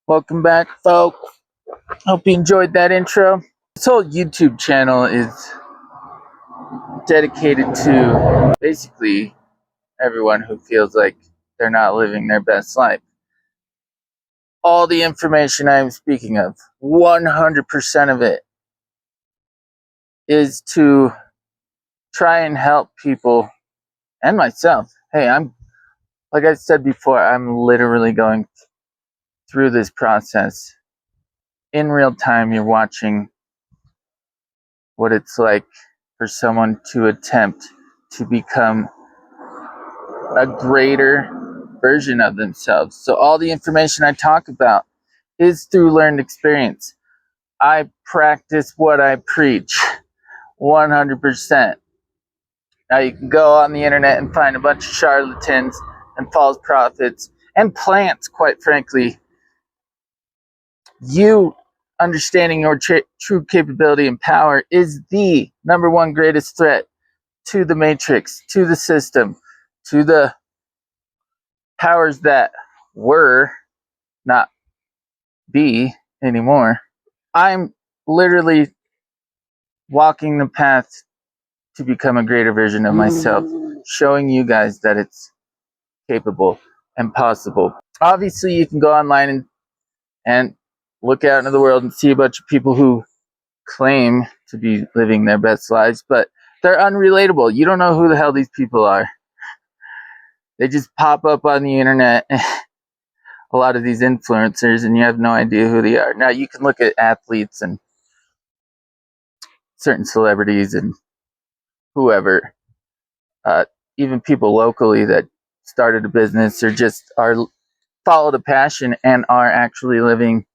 Welcome back, folks. Hope you enjoyed that intro. This whole YouTube channel is dedicated to basically everyone who feels like they're not living their best life. All the information I'm speaking of, 100% of it, is to try and help people and myself. Hey, like I said before, I'm literally going through this process. In real time, you're watching what it's like for someone to attempt to become a greater version of themselves. So all the information I talk about is through learned experience. I practice what I preach 100%. Now you can go on the internet and find a bunch of charlatans and false prophets and plants, quite frankly. You understanding your true capability and power is the number one greatest threat to the matrix, to the system, to the powers that were not be anymore. I'm literally walking the path to become a greater version of myself, showing you guys that it's capable and possible. Obviously, you can go online and look out into the world and see a bunch of people who claim to be living their best lives, but they're unrelatable. You don't know who the hell these people are. They just pop up on the internet, a lot of these influencers, and you have no idea who they are. Now, you can look at athletes and certain celebrities and whoever, even people locally that started a business or just followed a passion and are actually living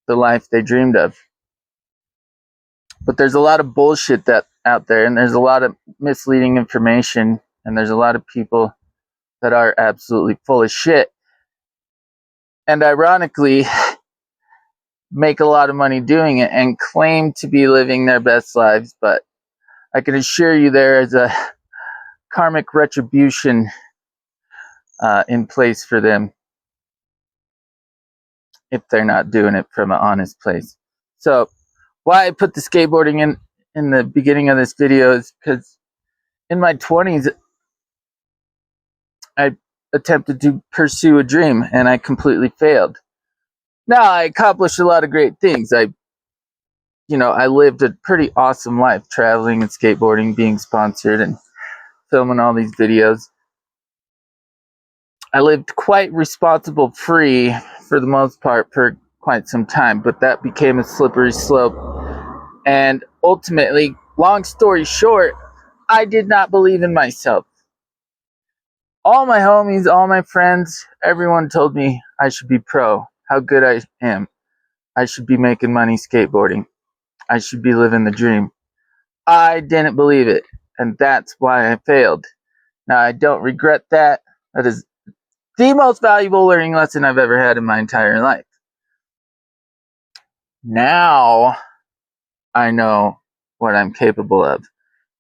the life they dreamed of. But there's a lot of bullshit that out there, and there's a lot of misleading information, and there's a lot of people that are absolutely full of shit, and ironically make a lot of money doing it and claim to be living their best lives. But I can assure you there is a karmic retribution in place for them if they're not doing it from an honest place. So why I put the skateboarding in the beginning of this video is because in my 20s, I attempted to pursue a dream and I completely failed. Now, I accomplished a lot of great things. I lived a pretty awesome life, traveling and skateboarding, being sponsored and filming all these videos. I lived quite responsible free for the most part for quite some time, but that became a slippery slope. And ultimately, long story short, I did not believe in myself. All my homies, all my friends, everyone told me I should be pro, how good I am. I should be making money skateboarding. I should be living the dream. I didn't believe it, and that's why I failed. Now, I don't regret that. That is the most valuable learning lesson I've ever had in my entire life. Now, I know what I'm capable of.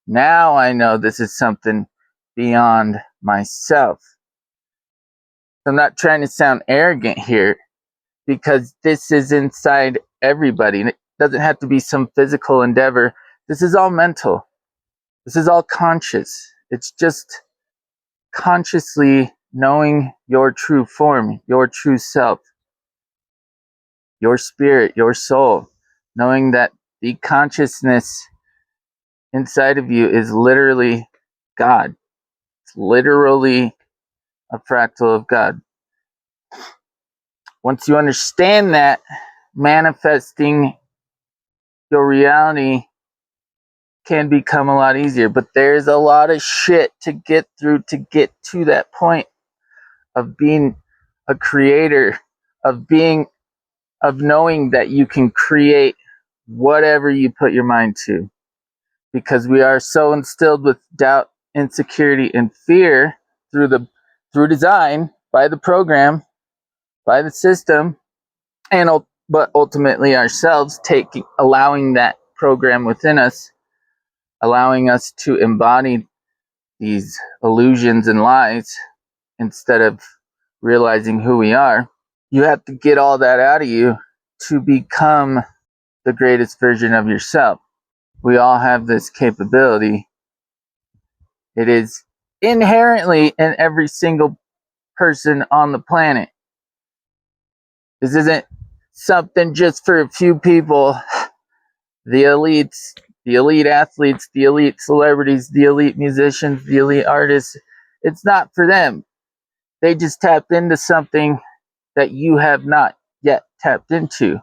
Now I know this is something beyond myself. I'm not trying to sound arrogant here, because this is inside everybody. And it doesn't have to be some physical endeavor. This is all mental. This is all conscious. It's just consciously knowing your true form, your true self, your spirit, your soul, knowing that the consciousness inside of you is literally God. It's literally a fractal of God. Once you understand that, manifesting your reality can become a lot easier. But there's a lot of shit to get through to get to that point of being a creator, of knowing that you can create whatever you put your mind to. Because we are so instilled with doubt, insecurity, and fear through design, by the program, by the system, but ultimately ourselves allowing that program within us, allowing us to embody these illusions and lies instead of realizing who we are. You have to get all that out of you to become the greatest version of yourself. We all have this capability. It is inherently in every single person on the planet. This isn't something just for a few people, the elites, the elite athletes, the elite celebrities, the elite musicians, the elite artists. It's not for them. They just tapped into something that you have not yet tapped into.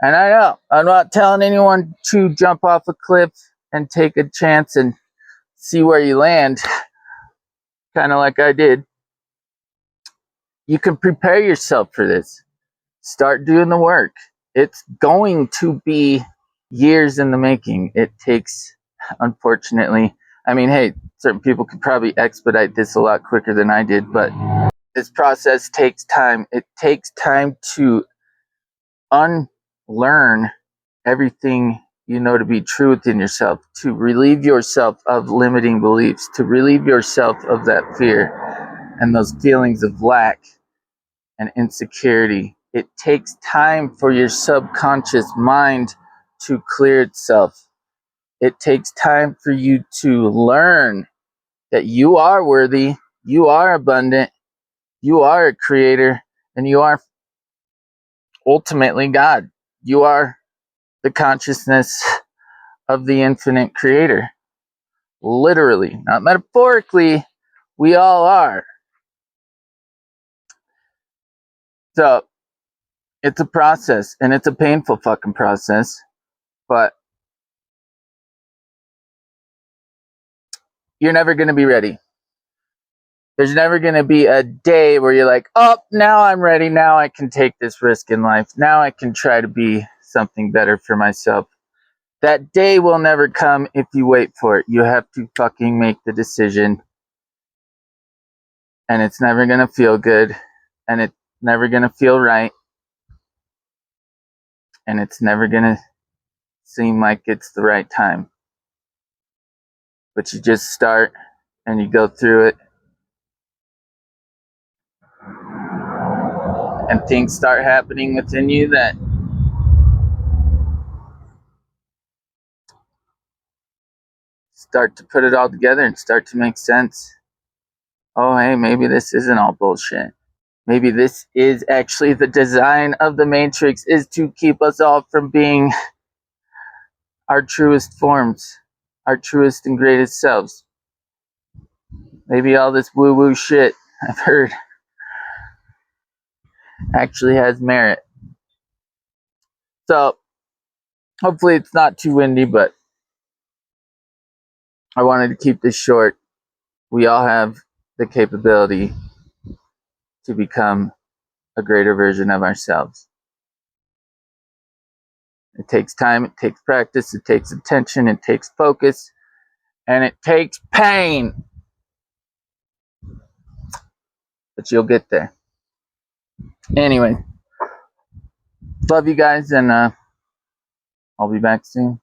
And I know, I'm not telling anyone to jump off a cliff and take a chance and see where you land, kind of like I did. You can prepare yourself for this. Start doing the work. It's going to be years in the making. It takes, unfortunately, I mean, hey, certain people could probably expedite this a lot quicker than I did, but this process takes time. It takes time to unlearn everything you know to be true within yourself, to relieve yourself of limiting beliefs, to relieve yourself of that fear and those feelings of lack and insecurity. It takes time for your subconscious mind to clear itself. It takes time for you to learn that you are worthy, you are abundant, you are a creator, and you are ultimately God. You are the consciousness of the infinite creator. Literally, not metaphorically, we all are. So, it's a process, and it's a painful fucking process, but you're never going to be ready. There's never going to be a day where you're like, oh, now I'm ready. Now I can take this risk in life. Now I can try to be something better for myself. That day will never come if you wait for it. You have to fucking make the decision. And it's never going to feel good. And it's never going to feel right. And it's never going to seem like it's the right time. But you just start and you go through it. And things start happening within you that start to put it all together and start to make sense. Oh, hey, maybe this isn't all bullshit. Maybe this is actually the design of the Matrix, is to keep us all from being our truest forms, our truest and greatest selves. Maybe all this woo-woo shit I've heard actually has merit. So, hopefully it's not too windy, but I wanted to keep this short. We all have the capability to become a greater version of ourselves. It takes time, it takes practice, it takes attention, it takes focus, and it takes pain. But you'll get there. Anyway, love you guys, and I'll be back soon.